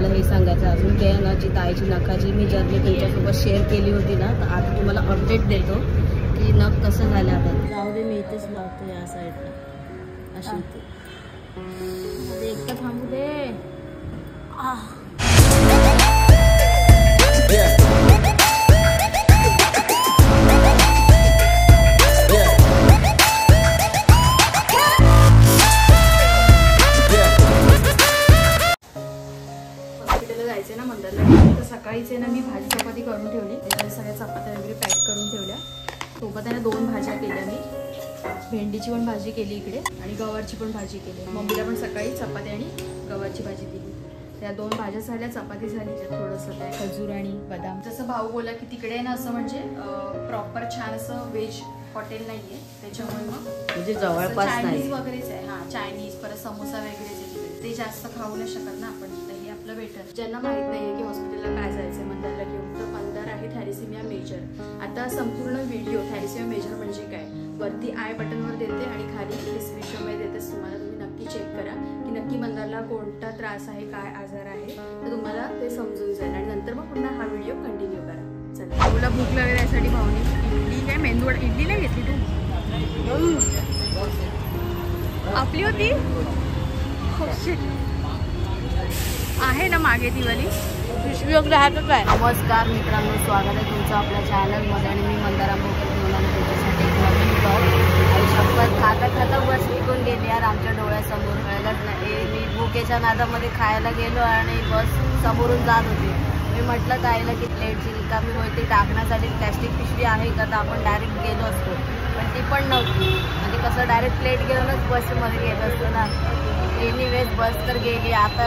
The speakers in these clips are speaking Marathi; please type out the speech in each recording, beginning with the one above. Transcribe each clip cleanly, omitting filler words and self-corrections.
मला हे सांगायचं अजून ते ना जी ताईची नखाची मी जर्नी तुमच्यासोबत शेअर केली होती ना, तर आता तुम्हाला अपडेट देतो की नख कसं झालं. आता जाऊ दे, मी इथेच लावतो या साईडला अशी एकदा थांबू दे. जायचे ना मंदिरला, तर सकाळीच आहे ना मी भाजी चपाती करून ठेवली. त्याच्यात सगळ्या चपात्या वगैरे पॅक करून ठेवल्या. सोबत आहे ना 2 भाज्या केल्या मी. भेंडीची पण भाजी केली इकडे आणि गवारची पण भाजी केली. मम्मीला पण सकाळी चपाती आणि गवारची भाजी दिली. त्या 2 भाज्या झाल्या, चपाती झाली. थोडंसं काय खजूर आणि बदाम. जसं भाऊ बोला की तिकडे आहे ना असं म्हणजे प्रॉपर छान असं व्हेज हॉटेल नाहीये, त्याच्यामुळे मग म्हणजे जवळपास चायनीज वगैरेच आहे. हां, चायनीज परत समोसा वगैरेच आहे. ते जास्त खाऊ नाही शकत ना आपण, तर हे आपलं बेटर. ज्यांना माहित नाहीये की हॉस्पिटलला काय जायचं मंदारला घेऊन, तर मंदार आहे थॅलेसेमिया मेजर. आता संपूर्ण व्हिडिओ थॅलेसेमिया मेजर म्हणजे काय वरती आय बटनवर देते आणि खाली डिस्क्रिप्शनमध्ये देतेच. तुम्हाला तुम्ही नक्की चेक करा की नक्की मंदारला कोणता त्रास आहे, काय आजार आहे, तर तुम्हाला ते समजून जाईल. आणि नंतर मग पुन्हा हा व्हिडिओ कंटिन्यू करा. चला, तुला भूक लागेल यासाठी भाऊनी इडली काय मेंदूवडा इडली नाही घेतली तू? आपली होती आहे ना मागे ती वाली पिशवी वगैरे हातच आहे. नमस्कार मित्रांनो, स्वागत आहे तुमचं आपल्या चॅनलमध्ये. आणि मी मंदारा मोकर घेऊन आलो तुमच्यासाठी एक नवीन ब्लॉग. आणि शपथ खाता खाता बस निघून गेली यार आमच्या डोळ्यासमोर. कळलंच नाही, मी भुकेच्या नादामध्ये खायला गेलो आणि बस समोरून जात होती. मी म्हटलं ताईला की प्लेटची रिकामी होती टाकण्यासाठी प्लॅस्टिक पिशवी आहे का, तर आपण डायरेक्ट गेलो असतो, पण ती पण नव्हती. म्हणजे कसं डायरेक्ट प्लेट घेऊनच बसमध्ये गेलो असतो ना. एनिवेज बस तर गेली. आता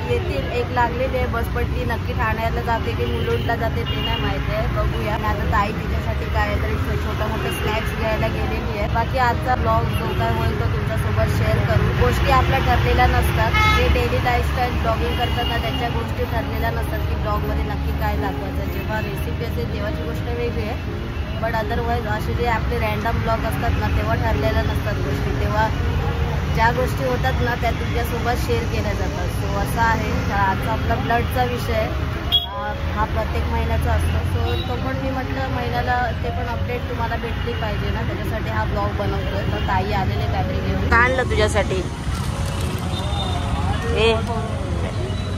येतील 1 लागलेली आहे बस, पण ती नक्की ठाण्याला जाते की मुलुंडला जाते ते नाही माहिती आहे, बघूया. आणि आता ताई तिच्यासाठी काहीतरी छोटा मोठे स्नॅक्स घ्यायला गेलेली आहे. बाकी आजचा ब्लॉग जो काय होईल तो तुमच्यासोबत शेअर करू. गोष्टी आपल्या ठरलेल्या नसतात. जे डेली लाईफस्टाईल ब्लॉगिंग करतात ना, त्यांच्या गोष्टी ठरलेल्या नसतात की ब्लॉगमध्ये नक्की काय दाखवायचं. जेव्हा रेसिपी असेल तेव्हाची गोष्ट वेगळी आहे, बट अदरवाईज असे जे आपले रॅन्डम ब्लॉग असतात ना, तेव्हा ठरलेल्या नसतात गोष्टी. तेव्हा ज्या गोष्टी होतात ना त्या तुमच्यासोबत शेअर केल्या जातात. सो असं आहे. आजचा आपला ब्लडचा विषय हा प्रत्येक महिन्याचा असतो. सो तो पण मी म्हटलं महिन्याला ते पण अपडेट तुम्हाला भेटली पाहिजे ना, त्याच्यासाठी हा ब्लॉग बनवतोय. तर ताई आलेले काहीतरी घेऊन. काय आणलं तुझ्यासाठी?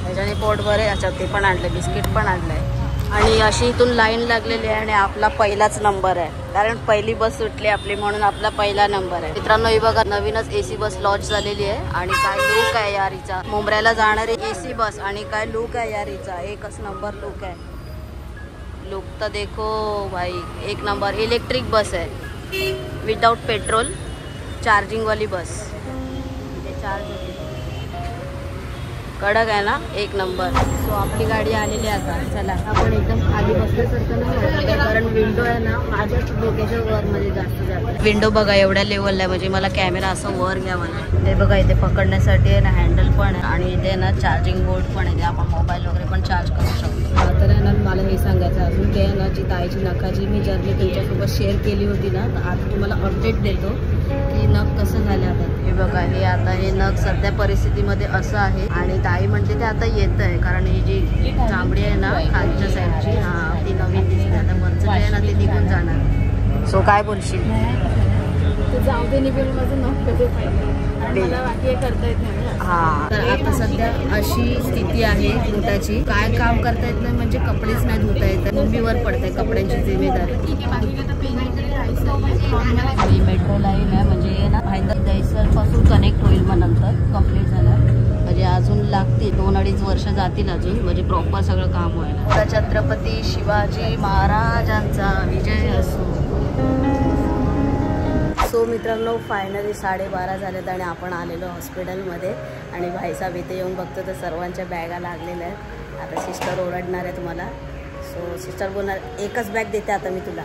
त्याच्याने पोट बरे. अच्छा, ते पण आणलं, बिस्किट पण आणलंय. आणि अशी इथून लाईन लागलेली आहे आणि आपला पहिलाच नंबर आहे, कारण पहिली बस सुटली आपली म्हणून आपला पहिला नंबर आहे. मित्रांनो, ही बघा नवीनच AC बस लॉन्च झालेली आहे. आणि काय लुक आहे यार हिचा. मुंबईला जाणारी AC बस आणि काय लुक आहे यार हिचा. एकच नंबर लुक आहे. लुक तर देखो भाई, एक नंबर. इलेक्ट्रिक बस आहे, विदाउट पेट्रोल, चार्जिंग वाली बस. म्हणजे चार्ज होते, कडक आहे ना, एक नंबर. सो आपली गाडी आलेली आहे आता. चला, आपण एकदम खाली बसल्यासारखं नाही, कारण विंडो आहे ना माझ्याच डोक्याच्या वर मध्ये जास्त जाते. विंडो बघा एवढ्या लेवलला आहे, म्हणजे मला कॅमेरा असं वर घ्यावा नाही. ते बघा इथे पकडण्यासाठी आहे ना हँडल पण आहे आणि इथे ना चार्जिंग बोर्ड पण आहे, आपण मोबाईल वगैरे पण चार्ज करू शकतो. तर आहे ना मला हे सांगायचं अजून ते ना जी ताईची नखाची मी जर्नी तुमच्यासोबत शेअर केली होती ना, तर आता तुम्हाला अपडेट देतो की नख कसं झालं. आता हे बघा, हे आता हे नख सध्या परिस्थितीमध्ये असं आहे. आणि ताई म्हणते ते आता येत आहे, कारण ही जी चांबडी आहे ना खालच्या साईडची, हा ती नवीन दिसते. आता वरचं जे आहे ना ते निघून जाणार. सो काय बोलशील? जाऊ दे निघून, माझं नख कधी पाहिजे, मला बाकी करता येत नाही. हा, तर आता सध्या अशी स्थिती आहे पोटाची. काय काम करता येत नाही, म्हणजे कपडेच नाही धुता येत. मुंबईवर पडते कपड्यांची जिम्मेदारी. ही मेट्रो लाईन आहे, म्हणजे ना भाईंदर जयसर पासून कनेक्ट होईल मग नंतर कंप्लीट झालं. म्हणजे अजून लागतील 2-2.5 वर्ष जातील अजून, म्हणजे प्रॉपर सगळं काम व्हायला. छत्रपती शिवाजी महाराजांचा विजय असो. सो मित्रांनो, फायनली 12:30 झालेत आणि आपण आलेलो हॉस्पिटलमध्ये. आणि भाईसाहेब इथे येऊन बघतो तर सर्वांच्या बॅगा लागलेल्या आहेत. आता सिस्टर ओरडणार आहे तुम्हाला. सो सिस्टर बोलणार एकच बॅग देते आता मी तुला.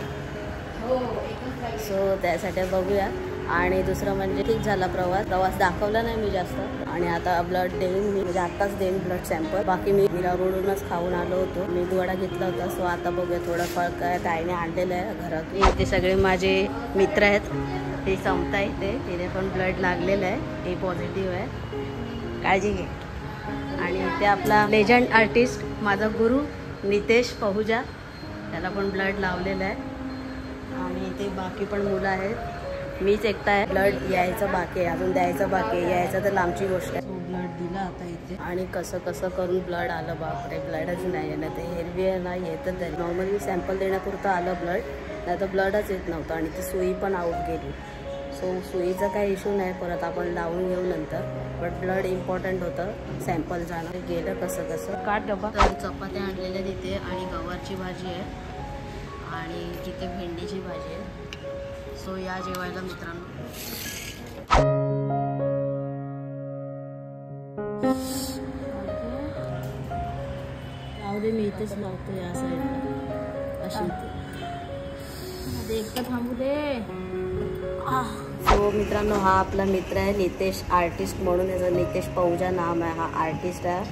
सो त्यासाठी बघूया. आणि दुसरं म्हणजे ठीक झाला प्रवास दाखवला नाही मी जास्त. आणि आता ब्लड देईन मी, म्हणजे आत्ताच देईन ब्लड सॅम्पल. बाकी मी रोडूनच खाऊन आलो होतो, मेदूवडा घेतला होता. सो आता बघूया थोडं फळ काय ताईने आणलेलं आहे घरात. ते सगळे माझे मित्र आहेत, ते संपता इथे. तिने पण ब्लड लागलेलं आहे, हे पॉझिटिव्ह आहे. काळजी घे. आणि ते आपला लेजंड आर्टिस्ट माझा गुरु नितेश पहुजा, त्याला पण ब्लड लावलेलं आहे. आणि ते बाकी पण मुलं आहेत, मीच एकटा आहे. ब्लड यायचं बाकी आहे, अजून द्यायचं बाकी आहे. यायचं तर लांबची गोष्ट आहे. ब्लड दिला आता इथे आणि कसं कसं करून ब्लड आलं. बापरे, ब्लडच नाही आहे ना, ते एरवी नाही येतं. ते नॉर्मली सॅम्पल देण्यापुरतं आलं ब्लड, नाही तर ब्लडच येत नव्हतं. आणि ती सुई पण आऊट गेली. सो सुईचा काही इश्यू नाही, परत आपण लावून घेऊ नंतर. बट ब्लड इम्पॉर्टंट होतं, सॅम्पल जाणं. गेलं कसं कसं. काट डबा. तर चपात्या आणलेल्या तिथे आणि गवारची भाजी आहे आणि तिथे भेंडीची भाजी आहे. सो या जेवायला मित्रांनो. लावले मी इथेच लावतो या साईडला अशी इथे एकटा थांबू दे. सो मित्रांनो, हा आपला मित्र आहे नितेश आर्टिस्ट म्हणून. याचं नितेश पहुजा नाम आहे. हा आर्टिस्ट आहे,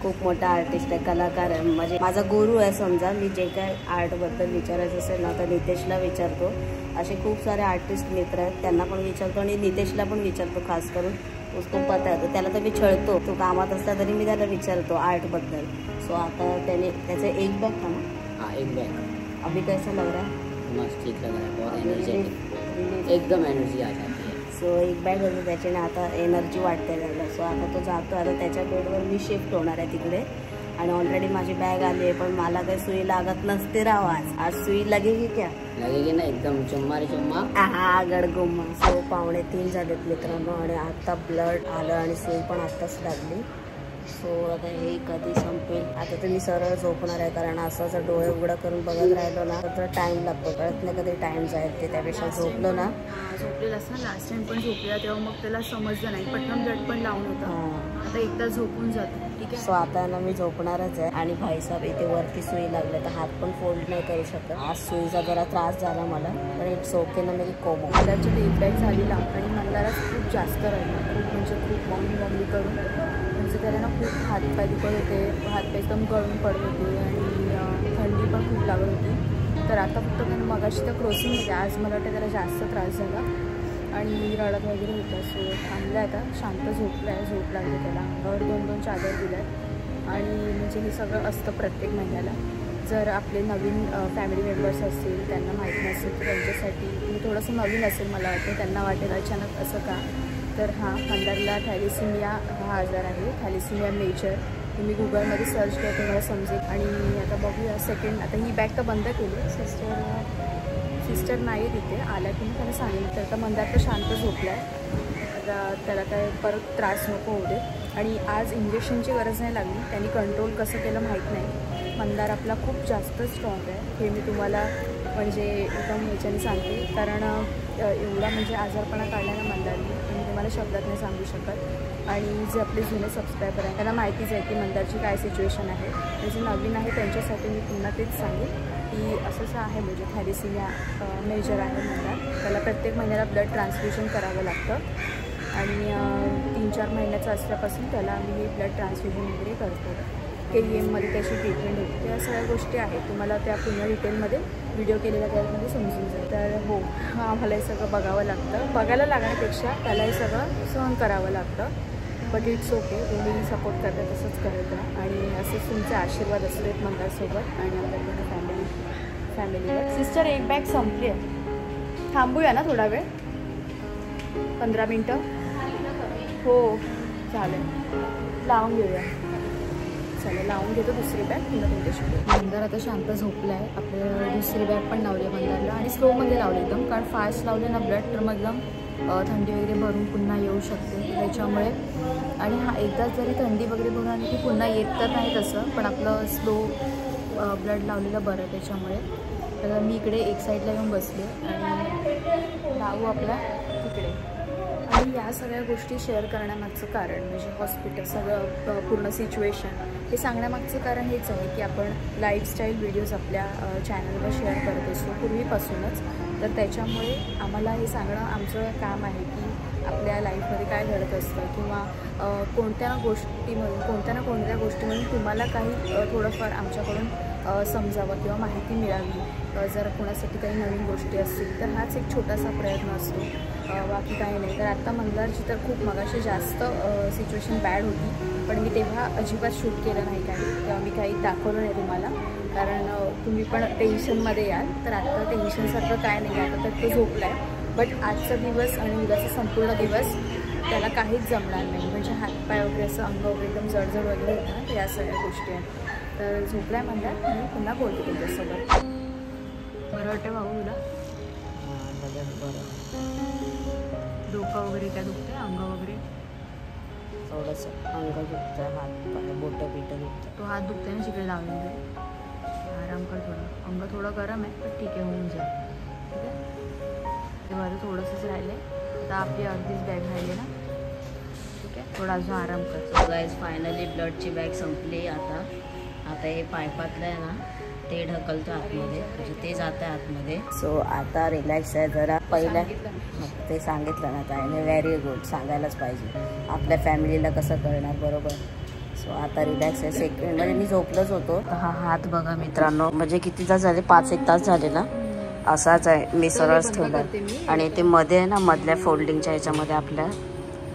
खूप मोठा आर्टिस्ट आहे, कलाकार आहे. म्हणजे माझा गुरु आहे समजा. मी जे काय आर्टबद्दल विचारायचं असेल ना तर नितेशला विचारतो. असे खूप सारे आर्टिस्ट मित्र आहेत, त्यांना पण विचारतो आणि नितेशला पण विचारतो. खास करून उसको पता आहे, त्याला तर मी छळतो. तो कामात असला तरी मी त्याला विचारतो आर्टबद्दल. सो आता त्याने त्याचं एक बॅग था ना. हाँ, एक बैग. अभी कैसा लग रहा है? मस्त, ठीक लग रहा है, बहुत एनर्जेटिक, एकदम एनर्जी आ जाती है. सो एक बॅग होतं त्याच्याने आता एनर्जी वाटते त्याला. सो आता तो जातो. आता त्याच्या बेडवर मी शिफ्ट होणार आहे तिकडे. आणि ऑलरेडी माझी बॅग आली आहे, पण मला काही सुई लागत नसते राव. आज सुई लगेगी क्या? लगेगी ना, एकदम चुम्मा रे चुम्मा. हा गडगुम्मा. सो 2:45 झालेत मित्रांनो आणि आता ब्लड आलं आणि सुई पण आत्ताच लागली. सो आता हे कधी संपेल. आता तर मी सरळ झोपणार आहे, कारण असं जर डोळे उघडा करून बघत राहिलो ना तर टाईम लागतो, कळत नाही कधी टाईम जाईल ते. त्यापेक्षा झोपलो ना. झोपलेलास ना लास्ट टाइम पण झोपलेला, तेव्हा मग त्याला समजलं नाही, पटकन ब्लड पण लावून होतं. आता एकदा झोपून जातो, ठीक आहे. सो आता ना मी झोपणारच आहे. आणि भाईसाहेब इथे वरती सुई लागले तर हात पण फोल्ड नाही करू शकत. आज सुईचा जरा त्रास झाला मला, पण इट्स ओके ना. मेरी कोमो मंदारची फीडबॅक झालेला आणि मंदारात खूप जास्त राहिला, खूप म्हणजे खूप मॉर्निंग करून. म्हणजे त्याला ना खूप हातपाय दुखत होते, हातपाय एकदम गळून पडत होते आणि थंडी पण खूप लागत होती. तर आता फक्त त्यानं मगाशी तर क्रॉसिंग होते. आज मला वाटतं त्याला जास्त त्रास झाला आणि रडत वगैरे होता. सो थांबला आहे, आता शांत झोपला आहे. झोप लागली त्याला. अंगावर 2-2 चादर दिल्या आहेत. आणि म्हणजे हे सगळं असतं प्रत्येक महिन्याला. जर आपले नवीन फॅमिली मेंबर्स असतील, त्यांना माहीत नसेल तर त्यांच्यासाठी मी थोडंसं नवीन असेल मला वाटतं, त्यांना वाटेल अचानक असं का. तर हां, मंदारला थॅलेसिमिया हा आजार आहे, थॅलेसिमिया मेजर. तुम्ही गुगलमध्ये सर्च केलं तुम्हाला समजेल. आणि आता बघूया सेकंड. आता ही बॅग तर बंद केली. सिस्टर नाही तिथे. आल्या की मी त्याला सांगितलं. तर आता मंदार तर शांत झोपला आहे. आता त्याला काय परत त्रास नको होऊ दे. आणि आज इंजेक्शनची गरज नाही लागली, त्यांनी कंट्रोल कसं केलं माहीत नाही. मंदार आपला खूप जास्त स्ट्रॉंग आहे, हे मी तुम्हाला म्हणजे एकदम ह्याच्याने सांगते. कारण एवढा म्हणजे आजारपणा काढला ना मंदारने, मी तुम्हाला शब्दात नाही सांगू शकत. आणि जे आपले जुने सबस्क्रायबर आहेत त्यांना माहितीच आहे की मंदारची काय सिच्युएशन आहे. आणि जे नवीन आहे त्यांच्यासाठी मी पुन्हा तेच सांगेन की असं आहे, म्हणजे थॅलेसिमिया मेजर आहे मंदार. त्याला प्रत्येक महिन्याला ब्लड ट्रान्सफ्युजन करावं लागतं. आणि 3-4 महिन्याचं असल्यापासून त्याला आम्ही हे ब्लड ट्रान्सफ्युजन वगैरे करतो. KEMमध्ये त्याची ट्रीटमेंट होती. त्या सगळ्या गोष्टी आहेत, तुम्हाला त्या पुन्हा डिटेलमध्ये व्हिडिओ केलेला त्यामध्ये समजून जाईल. तर हो, आम्हाला हे सगळं बघावं लागतं. बघायला लागण्यापेक्षा त्याला हे सगळं सहन करावं लागतं. बट इट्स ओके, तुम्ही सपोर्ट करता तसंच करत राहा. आणि असेच तुमचे आशीर्वाद असू देत मंदारसोबत आणि आपल्या फॅमिलीवर. सिस्टर एक बॅग संपली आहे, थांबूया ना थोडा वेळ, 15 मिनटं. हो चालेल, लावून घेऊया. चालेल, लावून घेतो दुसरी बॅग पुन्हा तुमच्याशी. मंदार आता शांत झोपला आहे. आपल्याला दुसरी बॅग पण लावली आहे मंदारला आणि स्लोमध्ये लावली एकदम, कारण फास्ट लावले ना ब्लड तर मग एकदम थंडी वगैरे भरून पुन्हा येऊ शकते त्याच्यामुळे. आणि हा एकदाच जरी थंडी वगैरे भरून आली की पुन्हा येत तर नाही तसं, पण आपलं स्लो ब्लड लावलेलं बरं त्याच्यामुळे. तर मी इकडे एक साईडला येऊन बसले आणि लावू आपला तिकडे. आणि या सगळ्या गोष्टी शेअर करण्यामागचं कारण म्हणजे हॉस्पिटल सगळं पूर्ण सिच्युएशन हे सांगण्यामागचं कारण हेच आहे की आपण लाईफस्टाईल व्हिडिओज आपल्या चॅनलवर शेअर करत असतो पूर्वीपासूनच. तर त्याच्यामुळे आम्हाला हे सांगणं आमचं काम आहे की आपल्या लाईफमध्ये काय घडत असतं किंवा कोणत्या गोष्टीमधून तुम्हाला काही थोडंफार आमच्याकडून समजावं किंवा माहिती मिळावी. जर कोणासाठी काही नवीन गोष्टी असतील तर हाच एक छोटासा प्रयत्न असतो, बाकी काही नाही. तर आत्ता मंदारची तर खूप मगाशी जास्त सिच्युएशन बॅड होती. पण मी तेव्हा अजिबात शूट केलं नाही काही, तेव्हा मी काही दाखवलं नाही तुम्हाला, कारण तुम्ही पण टेन्शनमध्ये याल. तर आता टेन्शनसारखं काय नाही, आता तर तो झोपला आहे. बट आजचा दिवस आणि उद्याचा संपूर्ण दिवस त्याला काहीच जमणार नाही, म्हणजे हातपाय वगैरे असं अंग वगैरे एकदम जडजड वगैरे होतं ना, तर या सगळ्या गोष्टी आहेत. तर झोपला आहे म्हणतात, मी पुन्हा बोलते तुमच्यासोबत. बरं वाटतं भाऊ तुला? बरं. डोकं वगैरे काय दुखते, अंग वगैरे? थोडंसं अंग दुखतं, हात पाय बोटं बिटं दुखतं. तो हात दुखते ना जिकडे लावलेले, आराम कर थोडं. अंग थोडं गरम आहे पण ठीक आहे, होऊन जाईल. ठीक आहे, ते माझं थोडंसंच राहिले. आता आपली अर्धीच बॅग राहिली ना, ठीक आहे, थोडा अजून आराम कर. सो गाईज फायनली ब्लडची बॅग संपली. आता हे पायपातलं आहे ना, ते ढकलतं आतमध्ये, म्हणजे ते जातं आतमध्ये. सो आता रिलॅक्स आहे जरा. पहिल्या ते सांगितलं ना ताईने, व्हेरी गुड, सांगायलाच पाहिजे. आपल्या फॅमिलीला कसं कळणार, बरोबर. सो आता रिलॅक्स आहे. सेकंड म्हणजे मी झोपलंच होतो. हा हात बघा मित्रांनो, म्हणजे किती तास झाले, 5-1 तास झाले ना, असाच आहे. मी सरळच ठेवला आणि ते मध्ये आहे ना, मधल्या फोल्डिंगच्या ह्याच्यामध्ये आपल्या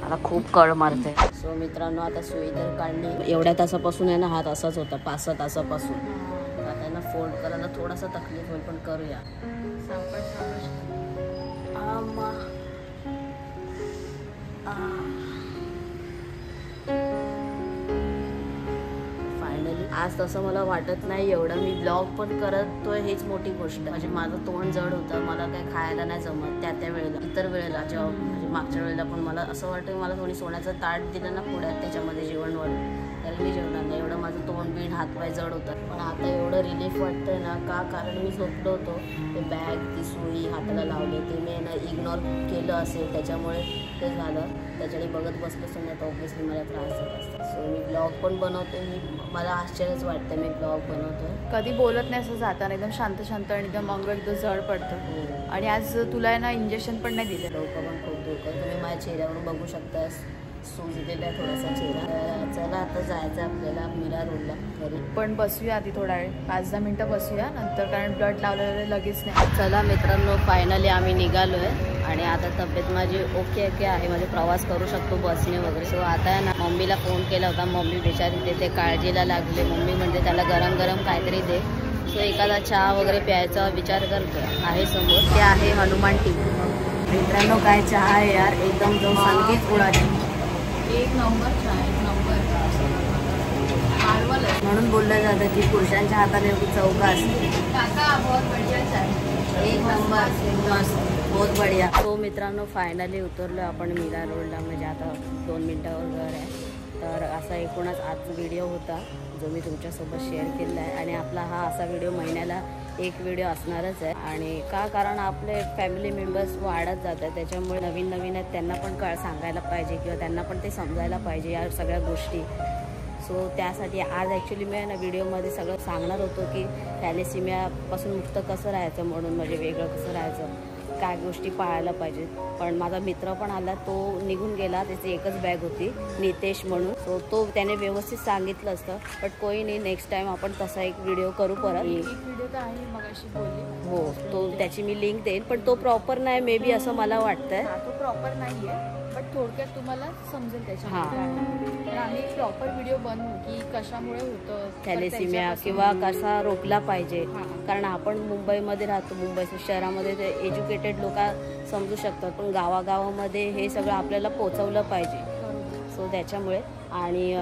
मला खूप कळ मारते. सो मित्रांनो आता सुई तर काढली. एवढ्या तासापासून आहे ना हात असाच होता, 5-6 तासापासून. आता ना फोल्ड करायला थोडासा तकलीफ होईल, पण करूया. फायनली आज तसं मला वाटत नाही एवढं. मी ब्लॉग पण करतोय, हेच मोठी गोष्ट. म्हणजे माझं तोंड जड होतं, मला काही खायला नाही जमत त्या वेळेला. इतर वेळेला जेव्हा म्हणजे मागच्या वेळेला पण मला असं वाटतं की मला थोडी सोन्याचं ताट दिलं ना पुढ्यात, त्याच्यामध्ये जेवण वाढून, तर मी जेवणार नाही. एवढं माझं तोंड बीड हातपाय जड होतं. पण आता एवढं रिलीफ वाटतंय ना, का कारण मी झोपलो होतो. ते बॅग, ती सुई हाताला लावले, ते मी ना इग्नोर केलं असेल, त्याच्यामुळे ते झालं. त्याच्याने बघत बसलं तर नाही, तर ऑब्व्हियसली मला त्रास होत असतात. सो मी ब्लॉग पण बनवते. मला आश्चर्यच वाटतं मी ब्लॉग बनवतोय. कधी बोलत नाही असं जाताना, एकदम शांत शांत आणि एकदम अंग एकदम जड पडतं. आणि आज तुला ना इंजेक्शन पण नाही दिलं. डोकं पण खूप दुखतं, तुम्ही माझ्या चेहऱ्यावरून बघू शकता. सुजलेला आहे थोडासा चेहरा. चला आता जायचं आपल्याला मीरा रोडला घरी. पण बसूया आधी थोडा वेळ, 5-10 मिनटं बसूया नंतर, कारण ब्लड लावलेलं लगेच नाही. चला मित्रांनो, फायनली आम्ही निघालो आहे आणि आता तब्येत माझी ओके आहे. म्हणजे प्रवास करू शकतो बसने वगैरे. सो आता आहे ना, मम्मीला फोन केला होता. मम्मी बिचारी ते काळजीला लागले. मम्मी म्हणजे त्याला गरम गरम काहीतरी दे. सो एखादा चहा वगैरे प्यायचा विचार करतो आहे. समोर ते आहे हनुमान टी. मित्रांनो काय चहा आहे यार, एकदम जो संगीत उडाले. एक नंबर चहा, एक नंबर. म्हणून बोललं जातं की पुरुषांच्या हाताने एवढी चौक असते. काका बहुत बढ़िया चाय, एक नंबर, मस्त, बहुत बढिया. हो मित्रांनो, फायनली उतरलो आपण मीरा रोडला. म्हणजे आता 2 मिनिटावर घर आहे. तर असा एकूणच आजचा व्हिडिओ होता जो मी तुमच्यासोबत शेअर केला आहे. आणि आपला हा असा व्हिडिओ महिन्याला एक व्हिडिओ असणारच आहे. आणि का कारण आपले फॅमिली मेंबर्स वाढत जातात, त्याच्यामुळे नवीन नवीन आहेत त्यांना पण सांगायला पाहिजे किंवा त्यांना पण ते समजायला पाहिजे या सगळ्या गोष्टी. सो त्यासाठी आज ॲक्च्युली मी ना व्हिडिओमध्ये सगळं सांगणार होतो की थॅलेसिमियापासून मुक्त कसं राहायचं, म्हणून म्हणजे वेगळं कसं राहायचं, काय गोष्टी पाळायला पाहिजेत. पण माझा मित्र पण आला, तो निघून गेला. त्याची एकच बॅग होती, नितेश म्हणून. सो तो त्याने व्यवस्थित सांगितलं असतं. बट कोई नाही, नेक्स्ट टाईम आपण तसा एक व्हिडिओ करू परत. एक व्हिडिओ तर आहे मगाशी बोलली. हो, तो त्याची मी लिंक देईन, पण तो प्रॉपर नाही मे बी असं मला वाटतंय. तो प्रॉपर नाही आहे, बट थोडक्यात तुम्हाला समजेल त्याच्यामध्ये. आम्ही प्रॉपर व्हिडिओ बनवू की कशामुळे होतं थॅलेसिमिया किंवा कसा रोखला पाहिजे. कारण आपण मुंबईमध्ये राहतो, मुंबई शहरामध्ये ते एज्युकेटेड लोक समजू शकतात, पण गावागावामध्ये हे सगळं आपल्याला पोचवलं पाहिजे. सो त्याच्यामुळे. आणि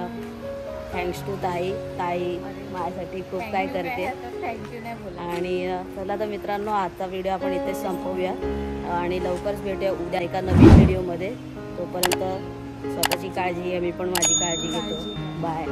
थँक्स टू ताई माझ्यासाठी खूप काय करते. थँक्यू नाही बोला. आणि चला तर मित्रांनो, आजचा व्हिडिओ आपण इथेच संपवूया आणि लवकरच भेटूया उद्या एका नवीन व्हिडिओमध्ये. तोपर्यंत स्वतःची काळजी घ्या, मी पण माझी काळजी घेतो. बाय.